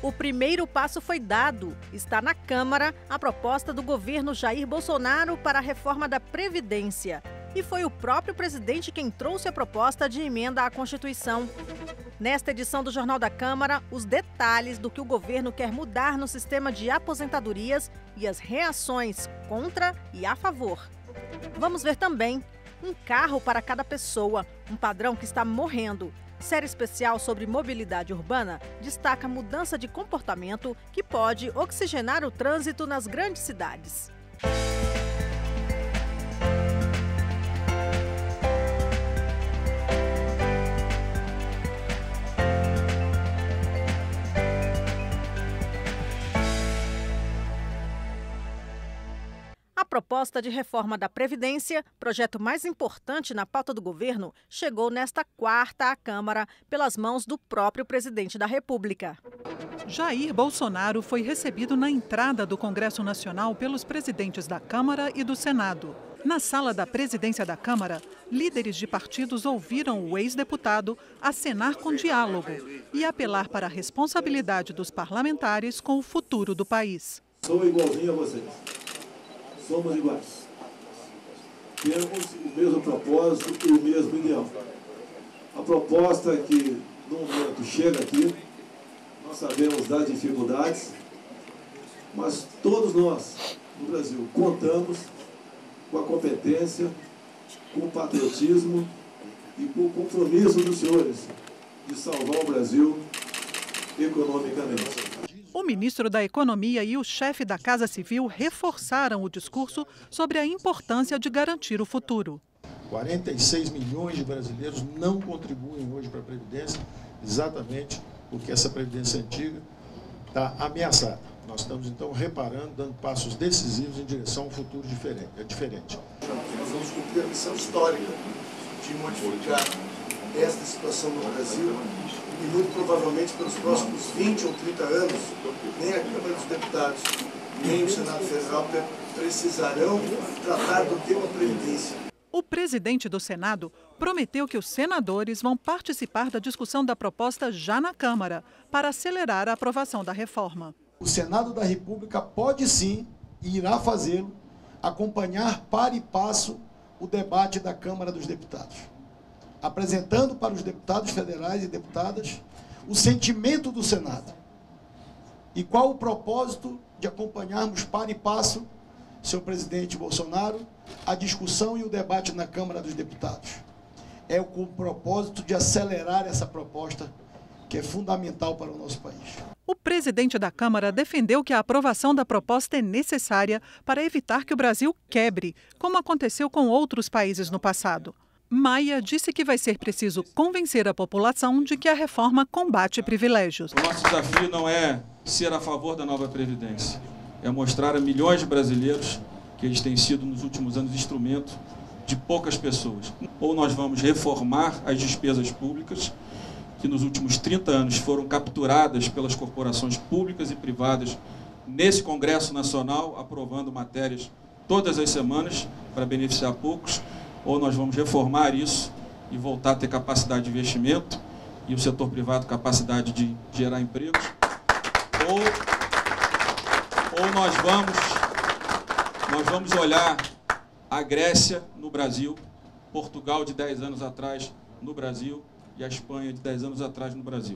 O primeiro passo foi dado. Está na Câmara a proposta do governo Jair Bolsonaro para a reforma da Previdência. E foi o próprio presidente quem trouxe a proposta de emenda à Constituição. Nesta edição do Jornal da Câmara, os detalhes do que o governo quer mudar no sistema de aposentadorias e as reações contra e a favor. Vamos ver também um carro para cada pessoa, um padrão que está morrendo. Série especial sobre mobilidade urbana destaca a mudança de comportamento que pode oxigenar o trânsito nas grandes cidades. A proposta de reforma da Previdência, projeto mais importante na pauta do governo, chegou nesta quarta à Câmara pelas mãos do próprio presidente da República. Jair Bolsonaro foi recebido na entrada do Congresso Nacional pelos presidentes da Câmara e do Senado. Na sala da presidência da Câmara, líderes de partidos ouviram o ex-deputado acenar com diálogo e apelar para a responsabilidade dos parlamentares com o futuro do país. Sou igualzinho a vocês. Somos iguais. Temos o mesmo propósito e o mesmo ideal. A proposta que, no momento, chega aqui, nós sabemos das dificuldades, mas todos nós, no Brasil, contamos com a competência, com o patriotismo e com o compromisso dos senhores de salvar o Brasil economicamente. O ministro da Economia e o chefe da Casa Civil reforçaram o discurso sobre a importância de garantir o futuro. 46 milhões de brasileiros não contribuem hoje para a Previdência, exatamente porque essa Previdência antiga está ameaçada. Nós estamos, então, reparando, dando passos decisivos em direção a um futuro diferente. Nós vamos cumprir a missão histórica de modificar esta situação no Brasil. E muito provavelmente pelos próximos 20 ou 30 anos, nem a Câmara dos Deputados, nem o Senado Federal precisarão tratar do tema Previdência. O presidente do Senado prometeu que os senadores vão participar da discussão da proposta já na Câmara, para acelerar a aprovação da reforma. O Senado da República pode sim, e irá fazê-lo, acompanhar par e passo o debate da Câmara dos Deputados, apresentando para os deputados federais e deputadas o sentimento do Senado. E qual o propósito de acompanharmos par e passo, senhor presidente Bolsonaro, a discussão e o debate na Câmara dos Deputados? É com o propósito de acelerar essa proposta que é fundamental para o nosso país. O presidente da Câmara defendeu que a aprovação da proposta é necessária para evitar que o Brasil quebre, como aconteceu com outros países no passado. Maia disse que vai ser preciso convencer a população de que a reforma combate privilégios. O nosso desafio não é ser a favor da nova Previdência, é mostrar a milhões de brasileiros que eles têm sido, nos últimos anos, instrumento de poucas pessoas. Ou nós vamos reformar as despesas públicas, que nos últimos 30 anos foram capturadas pelas corporações públicas e privadas nesse Congresso Nacional, aprovando matérias todas as semanas para beneficiar poucos, ou nós vamos reformar isso e voltar a ter capacidade de investimento e o setor privado capacidade de gerar empregos, ou nós vamos olhar a Grécia no Brasil, Portugal de 10 anos atrás no Brasil e a Espanha de 10 anos atrás no Brasil.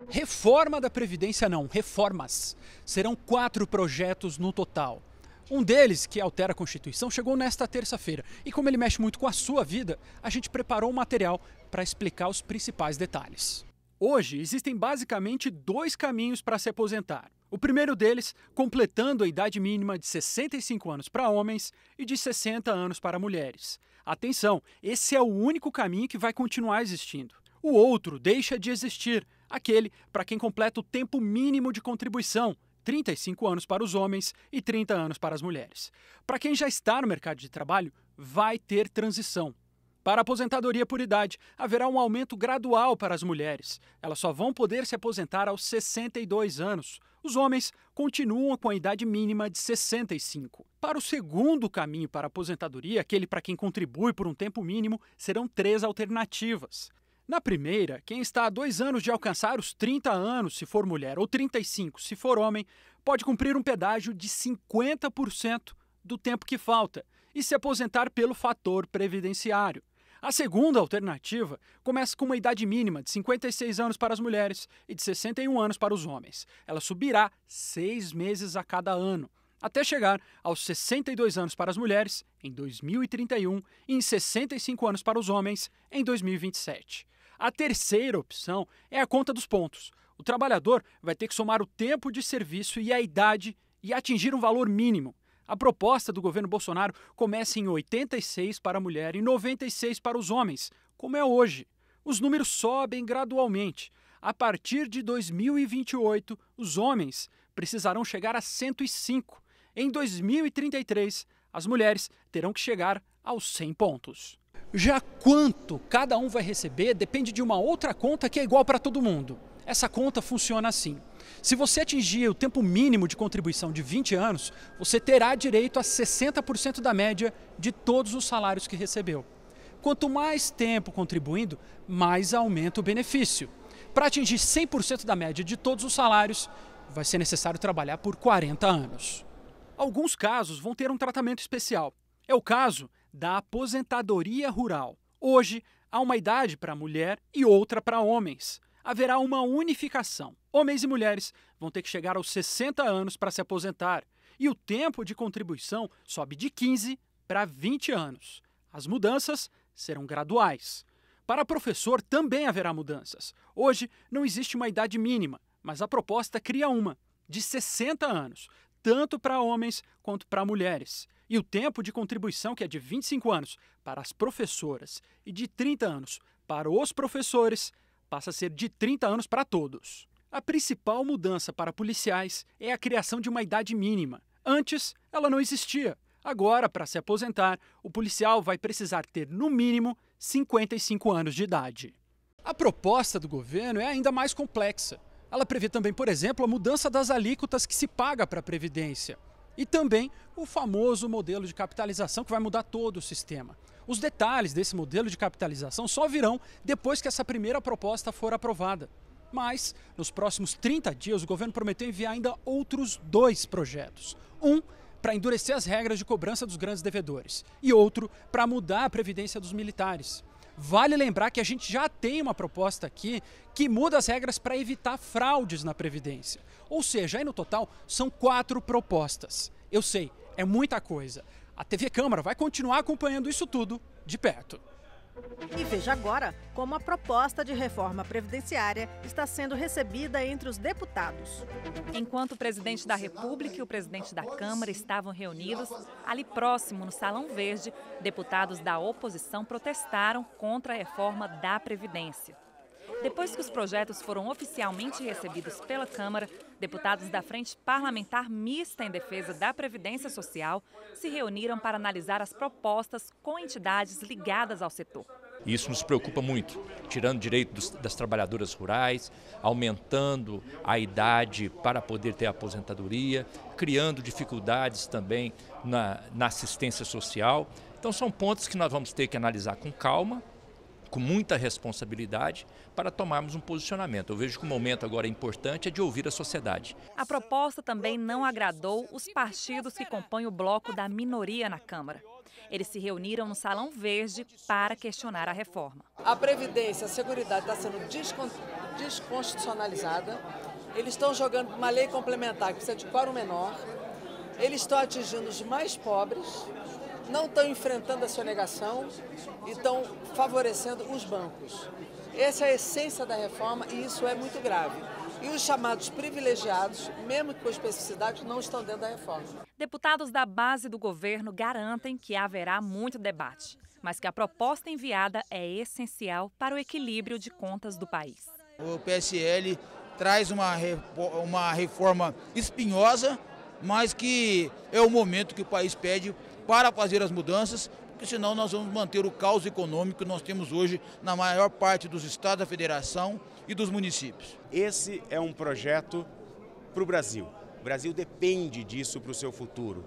Reforma da Previdência não, reformas. Serão 4 projetos no total. Um deles, que altera a Constituição, chegou nesta terça-feira. E como ele mexe muito com a sua vida, a gente preparou um material para explicar os principais detalhes. Hoje, existem basicamente 2 caminhos para se aposentar. O primeiro deles, completando a idade mínima de 65 anos para homens e de 60 anos para mulheres. Atenção, esse é o único caminho que vai continuar existindo. O outro deixa de existir, aquele para quem completa o tempo mínimo de contribuição, 35 anos para os homens e 30 anos para as mulheres. Para quem já está no mercado de trabalho, vai ter transição. Para a aposentadoria por idade, haverá um aumento gradual para as mulheres. Elas só vão poder se aposentar aos 62 anos. Os homens continuam com a idade mínima de 65. Para o segundo caminho para a aposentadoria, aquele para quem contribui por um tempo mínimo, serão 3 alternativas. Na primeira, quem está há 2 anos de alcançar os 30 anos, se for mulher, ou 35, se for homem, pode cumprir um pedágio de 50% do tempo que falta e se aposentar pelo fator previdenciário. A segunda alternativa começa com uma idade mínima de 56 anos para as mulheres e de 61 anos para os homens. Ela subirá 6 meses a cada ano, até chegar aos 62 anos para as mulheres em 2031 e em 65 anos para os homens em 2027. A terceira opção é a conta dos pontos. O trabalhador vai ter que somar o tempo de serviço e a idade e atingir um valor mínimo. A proposta do governo Bolsonaro começa em 86 para a mulher e 96 para os homens, como é hoje. Os números sobem gradualmente. A partir de 2028, os homens precisarão chegar a 105. Em 2033, as mulheres terão que chegar aos 100 pontos. Já quanto cada um vai receber depende de uma outra conta que é igual para todo mundo. Essa conta funciona assim. Se você atingir o tempo mínimo de contribuição de 20 anos, você terá direito a 60% da média de todos os salários que recebeu. Quanto mais tempo contribuindo, mais aumenta o benefício. Para atingir 100% da média de todos os salários, vai ser necessário trabalhar por 40 anos. Alguns casos vão ter um tratamento especial. É o caso da aposentadoria rural. Hoje, há uma idade para mulher e outra para homens. Haverá uma unificação. Homens e mulheres vão ter que chegar aos 60 anos para se aposentar. E o tempo de contribuição sobe de 15 para 20 anos. As mudanças serão graduais. Para professor também haverá mudanças. Hoje não existe uma idade mínima, mas a proposta cria uma, de 60 anos, tanto para homens quanto para mulheres. E o tempo de contribuição, que é de 25 anos para as professoras e de 30 anos para os professores, passa a ser de 30 anos para todos. A principal mudança para policiais é a criação de uma idade mínima. Antes, ela não existia. Agora, para se aposentar, o policial vai precisar ter, no mínimo, 55 anos de idade. A proposta do governo é ainda mais complexa. Ela prevê também, por exemplo, a mudança das alíquotas que se paga para a Previdência. E também o famoso modelo de capitalização que vai mudar todo o sistema. Os detalhes desse modelo de capitalização só virão depois que essa primeira proposta for aprovada. Mas, nos próximos 30 dias, o governo prometeu enviar ainda outros 2 projetos. Um para endurecer as regras de cobrança dos grandes devedores e outro para mudar a previdência dos militares. Vale lembrar que a gente já tem uma proposta aqui que muda as regras para evitar fraudes na Previdência. Ou seja, aí no total são 4 propostas. Eu sei, é muita coisa. A TV Câmara vai continuar acompanhando isso tudo de perto. E veja agora como a proposta de reforma previdenciária está sendo recebida entre os deputados. Enquanto o presidente da República e o presidente da Câmara estavam reunidos, ali próximo, no Salão Verde, deputados da oposição protestaram contra a reforma da Previdência. Depois que os projetos foram oficialmente recebidos pela Câmara, deputados da Frente Parlamentar Mista em Defesa da Previdência Social se reuniram para analisar as propostas com entidades ligadas ao setor. Isso nos preocupa muito, tirando direito das trabalhadoras rurais, aumentando a idade para poder ter aposentadoria, criando dificuldades também na assistência social. Então são pontos que nós vamos ter que analisar com calma, com muita responsabilidade, para tomarmos um posicionamento. Eu vejo que o momento agora importante é de ouvir a sociedade. A proposta também não agradou os partidos que compõem o bloco da minoria na Câmara. Eles se reuniram no Salão Verde para questionar a reforma. A Previdência, a Seguridade está sendo desconstitucionalizada. Eles estão jogando uma lei complementar que precisa de quórum menor. Eles estão atingindo os mais pobres, não estão enfrentando a sonegação e estão favorecendo os bancos. Essa é a essência da reforma e isso é muito grave. E os chamados privilegiados, mesmo com especificidade, não estão dentro da reforma. Deputados da base do governo garantem que haverá muito debate, mas que a proposta enviada é essencial para o equilíbrio de contas do país. O PSL traz uma reforma espinhosa, mas que é o momento que o país pede para fazer as mudanças, porque senão nós vamos manter o caos econômico que nós temos hoje na maior parte dos estados da federação e dos municípios. Esse é um projeto para o Brasil. O Brasil depende disso para o seu futuro,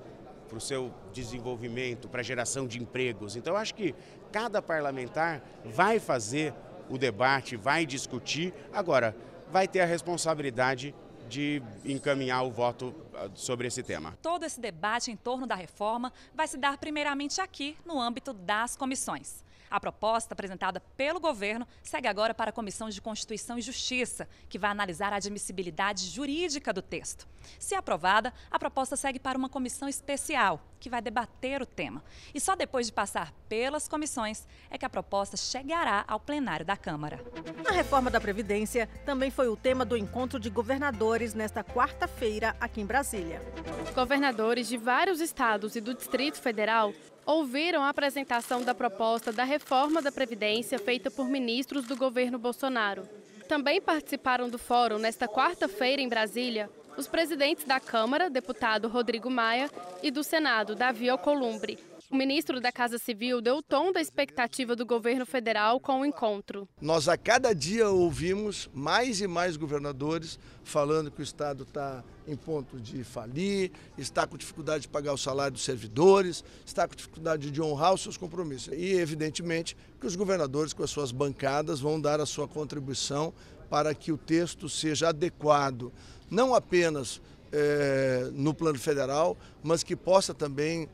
para o seu desenvolvimento, para a geração de empregos. Então eu acho que cada parlamentar vai fazer o debate, vai discutir. Agora, vai ter a responsabilidade de encaminhar o voto sobre esse tema. Todo esse debate em torno da reforma vai se dar primeiramente aqui, no âmbito das comissões. A proposta apresentada pelo governo segue agora para a Comissão de Constituição e Justiça, que vai analisar a admissibilidade jurídica do texto. Se aprovada, a proposta segue para uma comissão especial, que vai debater o tema. E só depois de passar pelas comissões é que a proposta chegará ao plenário da Câmara. A reforma da Previdência também foi o tema do encontro de governadores nesta quarta-feira aqui em Brasília. Governadores de vários estados e do Distrito Federal ouviram a apresentação da proposta da reforma da Previdência feita por ministros do governo Bolsonaro. Também participaram do fórum nesta quarta-feira em Brasília os presidentes da Câmara, deputado Rodrigo Maia, e do Senado, Davi Alcolumbre. O ministro da Casa Civil deu o tom da expectativa do governo federal com o encontro. Nós a cada dia ouvimos mais e mais governadores falando que o Estado está em ponto de falir, está com dificuldade de pagar o salário dos servidores, está com dificuldade de honrar os seus compromissos. E, evidentemente, que os governadores, com as suas bancadas, vão dar a sua contribuição para que o texto seja adequado, não apenas no plano federal, mas que possa também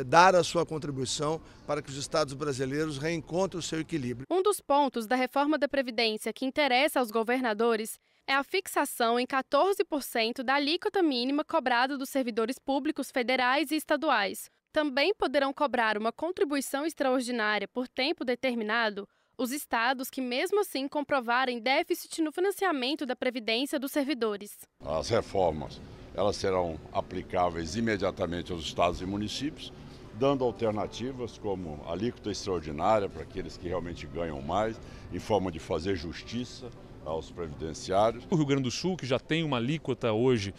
dar a sua contribuição para que os estados brasileiros reencontrem o seu equilíbrio. Um dos pontos da reforma da Previdência que interessa aos governadores é a fixação em 14% da alíquota mínima cobrada dos servidores públicos federais e estaduais. Também poderão cobrar uma contribuição extraordinária por tempo determinado os estados que, mesmo assim, comprovarem déficit no financiamento da Previdência dos servidores. As reformas, elas serão aplicáveis imediatamente aos estados e municípios, dando alternativas como alíquota extraordinária para aqueles que realmente ganham mais, em forma de fazer justiça aos previdenciários. O Rio Grande do Sul, que já tem uma alíquota hoje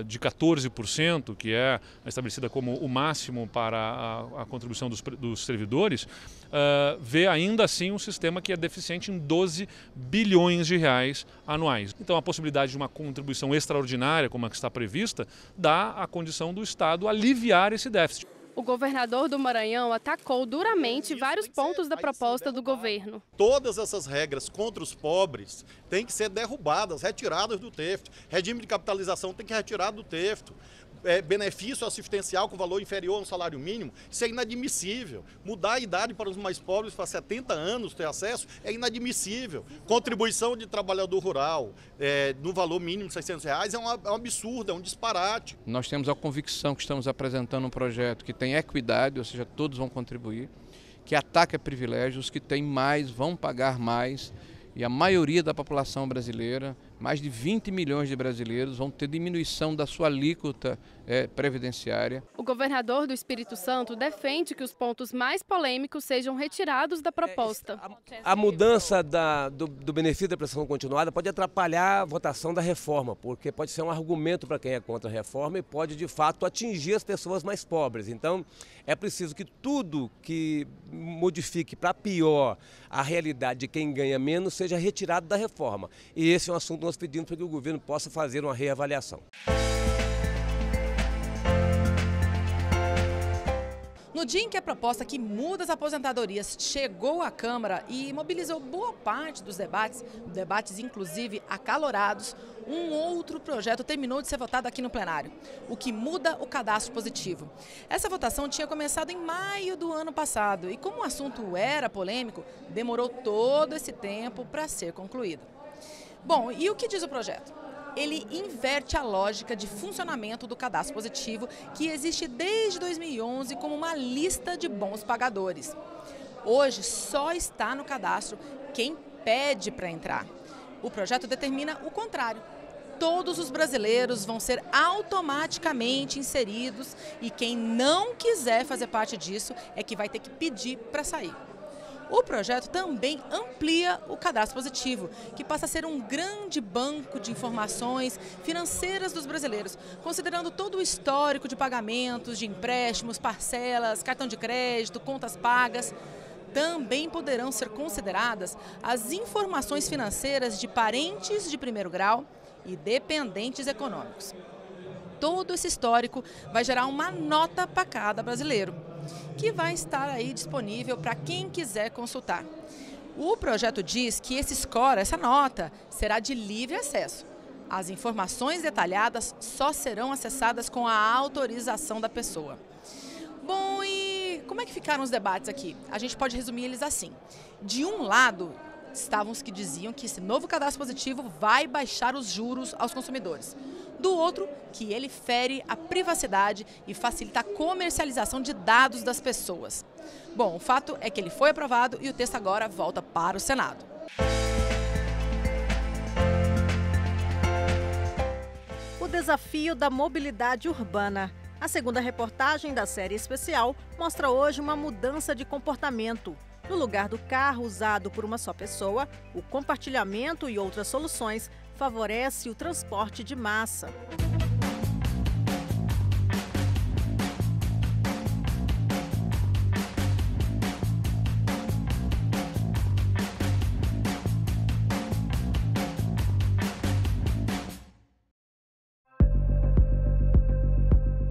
de 14%, que é estabelecida como o máximo para a contribuição dos servidores, vê ainda assim um sistema que é deficiente em 12 bilhões de reais anuais. Então a possibilidade de uma contribuição extraordinária, como a que está prevista, dá a condição do Estado aliviar esse déficit. O governador do Maranhão atacou duramente vários pontos da proposta do governo. Todas essas regras contra os pobres têm que ser derrubadas, retiradas do texto. Regime de capitalização tem que retirar do texto. Benefício assistencial com valor inferior ao salário mínimo, isso é inadmissível. Mudar a idade para os mais pobres para 70 anos ter acesso é inadmissível. Contribuição de trabalhador rural no valor mínimo de R$600 é um absurdo, é um disparate. Nós temos a convicção que estamos apresentando um projeto que tem equidade, ou seja, todos vão contribuir, que ataca privilégios, que tem mais, vão pagar mais. E a maioria da população brasileira, mais de 20 milhões de brasileiros, vão ter diminuição da sua alíquota previdenciária. O governador do Espírito Santo defende que os pontos mais polêmicos sejam retirados da proposta. A mudança do benefício da prestação continuada pode atrapalhar a votação da reforma, porque pode ser um argumento para quem é contra a reforma e pode, de fato, atingir as pessoas mais pobres. Então, é preciso que tudo que modifique para pior a realidade de quem ganha menos seja retirado da reforma. E esse é um assunto que nós pedimos para que o governo possa fazer uma reavaliação. No dia em que a proposta que muda as aposentadorias chegou à Câmara e mobilizou boa parte dos debates inclusive acalorados, um outro projeto terminou de ser votado aqui no plenário, o que muda o cadastro positivo. Essa votação tinha começado em maio do ano passado e, como o assunto era polêmico, demorou todo esse tempo para ser concluído. Bom, e o que diz o projeto? Ele inverte a lógica de funcionamento do cadastro positivo que existe desde 2011 como uma lista de bons pagadores. Hoje só está no cadastro quem pede para entrar. O projeto determina o contrário. Todos os brasileiros vão ser automaticamente inseridos e quem não quiser fazer parte disso é que vai ter que pedir para sair. O projeto também amplia o cadastro positivo, que passa a ser um grande banco de informações financeiras dos brasileiros, considerando todo o histórico de pagamentos, de empréstimos, parcelas, cartão de crédito, contas pagas. Também poderão ser consideradas as informações financeiras de parentes de primeiro grau e dependentes econômicos. Todo esse histórico vai gerar uma nota para cada brasileiro, que vai estar aí disponível para quem quiser consultar. O projeto diz que esse score, essa nota, será de livre acesso. As informações detalhadas só serão acessadas com a autorização da pessoa. Bom, e como é que ficaram os debates aqui? A gente pode resumir eles assim. De um lado, estavam os que diziam que esse novo cadastro positivo vai baixar os juros aos consumidores. Do outro, que ele fere a privacidade e facilita a comercialização de dados das pessoas. Bom, o fato é que ele foi aprovado e o texto agora volta para o Senado. O desafio da mobilidade urbana. A segunda reportagem da série especial mostra hoje uma mudança de comportamento. No lugar do carro usado por uma só pessoa, o compartilhamento e outras soluções favorece o transporte de massa.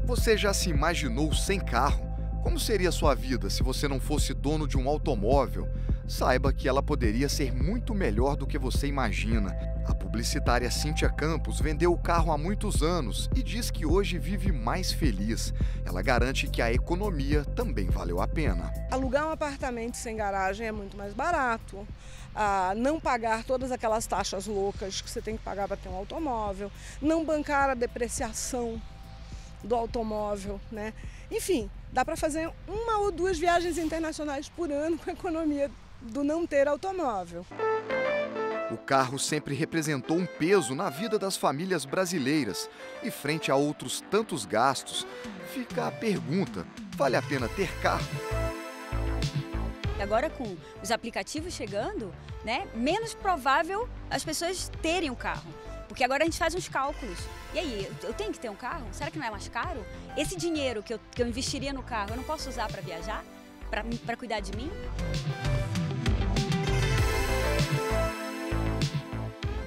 Você já se imaginou sem carro? Como seria sua vida se você não fosse dono de um automóvel? Saiba que ela poderia ser muito melhor do que você imagina. A publicitária Cíntia Campos vendeu o carro há muitos anos e diz que hoje vive mais feliz. Ela garante que a economia também valeu a pena. Alugar um apartamento sem garagem é muito mais barato. Não pagar todas aquelas taxas loucas que você tem que pagar para ter um automóvel. Não bancar a depreciação do automóvel, né? Enfim, dá para fazer 1 ou 2 viagens internacionais por ano com a economia do não ter automóvel. O carro sempre representou um peso na vida das famílias brasileiras. E frente a outros tantos gastos, fica a pergunta: vale a pena ter carro? Agora, com os aplicativos chegando, né, menos provável as pessoas terem um carro. Porque agora a gente faz uns cálculos. E aí, eu tenho que ter um carro? Será que não é mais caro? Esse dinheiro que eu investiria no carro, eu não posso usar para viajar? Para cuidar de mim?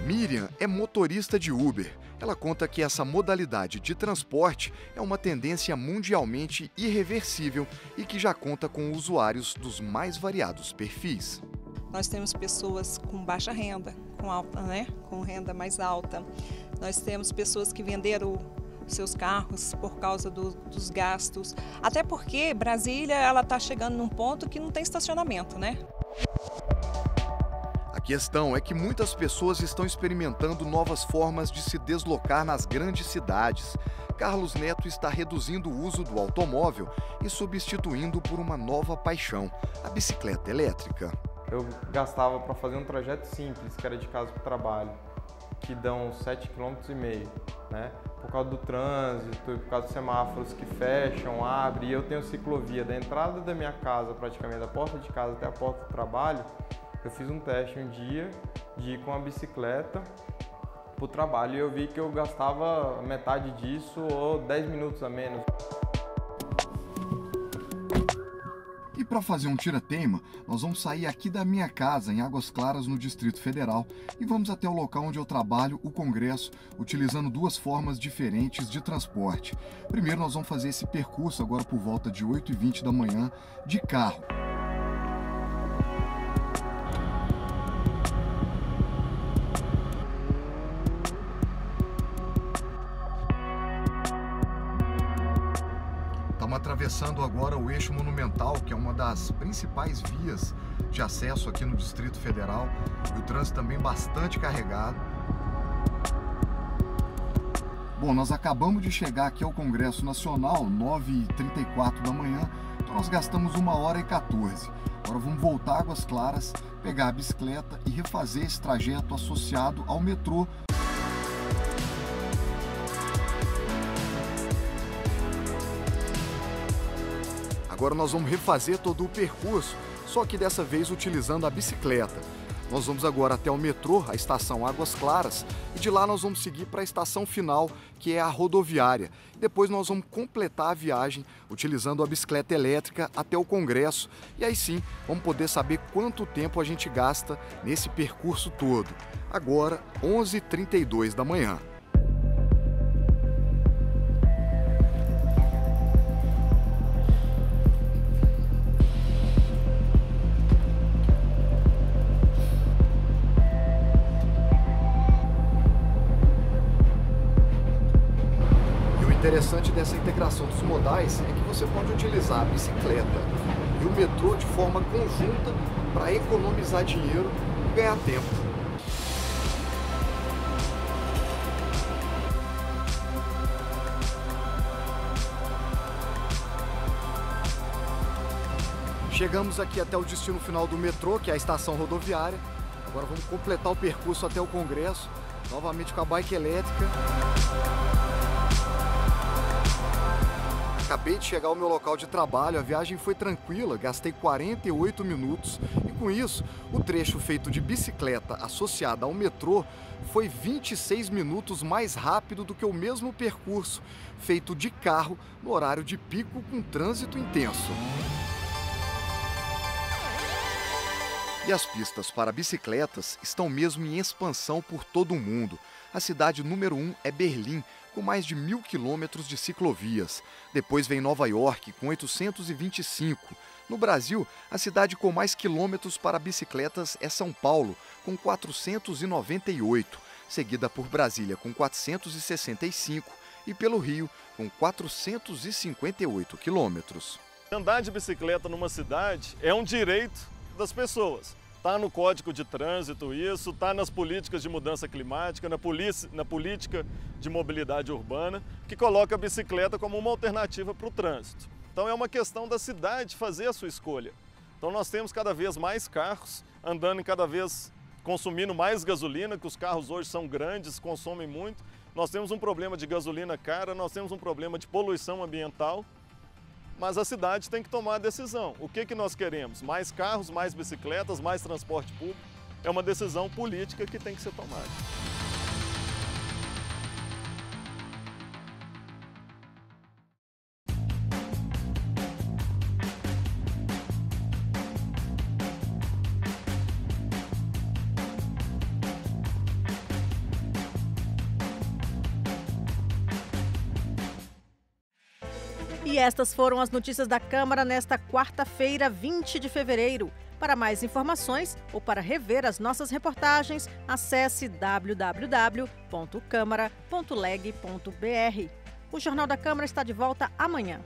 Miriam é motorista de Uber. Ela conta que essa modalidade de transporte é uma tendência mundialmente irreversível e que já conta com usuários dos mais variados perfis. Nós temos pessoas com baixa renda, com renda mais alta. Nós temos pessoas que venderam seus carros por causa dos gastos. Até porque Brasília ela está chegando num ponto que não tem estacionamento, né? A questão é que muitas pessoas estão experimentando novas formas de se deslocar nas grandes cidades. Carlos Neto está reduzindo o uso do automóvel e substituindo por uma nova paixão, a bicicleta elétrica. Eu gastava para fazer um trajeto simples, que era de casa para o trabalho, que dão 7,5 km, né? Por causa do trânsito e por causa dos semáforos que fecham, abrem, e eu tenho ciclovia da entrada da minha casa, praticamente da porta de casa até a porta do trabalho. Eu fiz um teste um dia de ir com a bicicleta para o trabalho e eu vi que eu gastava metade disso ou 10 minutos a menos. E para fazer um tira-teima, nós vamos sair aqui da minha casa, em Águas Claras, no Distrito Federal, e vamos até o local onde eu trabalho, o Congresso, utilizando 2 formas diferentes de transporte. Primeiro, nós vamos fazer esse percurso agora por volta de 8h20 da manhã, de carro. Estamos atravessando agora o eixo monumental, que é uma das principais vias de acesso aqui no Distrito Federal. E o trânsito também bastante carregado. Bom, nós acabamos de chegar aqui ao Congresso Nacional, 9h34 da manhã, então nós gastamos 1h14. Agora vamos voltar a Águas Claras, pegar a bicicleta e refazer esse trajeto associado ao metrô. Agora nós vamos refazer todo o percurso, só que dessa vez utilizando a bicicleta. Nós vamos agora até o metrô, a estação Águas Claras, e de lá nós vamos seguir para a estação final, que é a rodoviária. Depois nós vamos completar a viagem utilizando a bicicleta elétrica até o Congresso. E aí sim, vamos poder saber quanto tempo a gente gasta nesse percurso todo. Agora, 11h32 da manhã. interessante dessa integração dos modais é que você pode utilizar a bicicleta e o metrô de forma conjunta para economizar dinheiro e ganhar tempo. Chegamos aqui até o destino final do metrô, que é a estação rodoviária. Agora vamos completar o percurso até o Congresso, novamente com a bike elétrica. Acabei de chegar ao meu local de trabalho, a viagem foi tranquila, gastei 48 minutos e com isso, o trecho feito de bicicleta associada ao metrô foi 26 minutos mais rápido do que o mesmo percurso feito de carro no horário de pico com trânsito intenso. E as pistas para bicicletas estão mesmo em expansão por todo o mundo. A cidade número 1 é Berlim, com mais de 1.000 quilômetros de ciclovias. Depois vem Nova York, com 825. No Brasil, a cidade com mais quilômetros para bicicletas é São Paulo, com 498, seguida por Brasília, com 465, e pelo Rio, com 458 quilômetros. Andar de bicicleta numa cidade é um direito das pessoas. Está no Código de Trânsito isso, está nas políticas de mudança climática, na política de mobilidade urbana, que coloca a bicicleta como uma alternativa para o trânsito. Então é uma questão da cidade fazer a sua escolha. Então nós temos cada vez mais carros andando e cada vez consumindo mais gasolina, que os carros hoje são grandes, consomem muito. Nós temos um problema de gasolina cara, nós temos um problema de poluição ambiental. Mas a cidade tem que tomar a decisão. O que nós queremos? Mais carros, mais bicicletas, mais transporte público? É uma decisão política que tem que ser tomada. E estas foram as notícias da Câmara nesta quarta-feira, 20 de fevereiro. Para mais informações ou para rever as nossas reportagens, acesse www.câmara.leg.br. O Jornal da Câmara está de volta amanhã.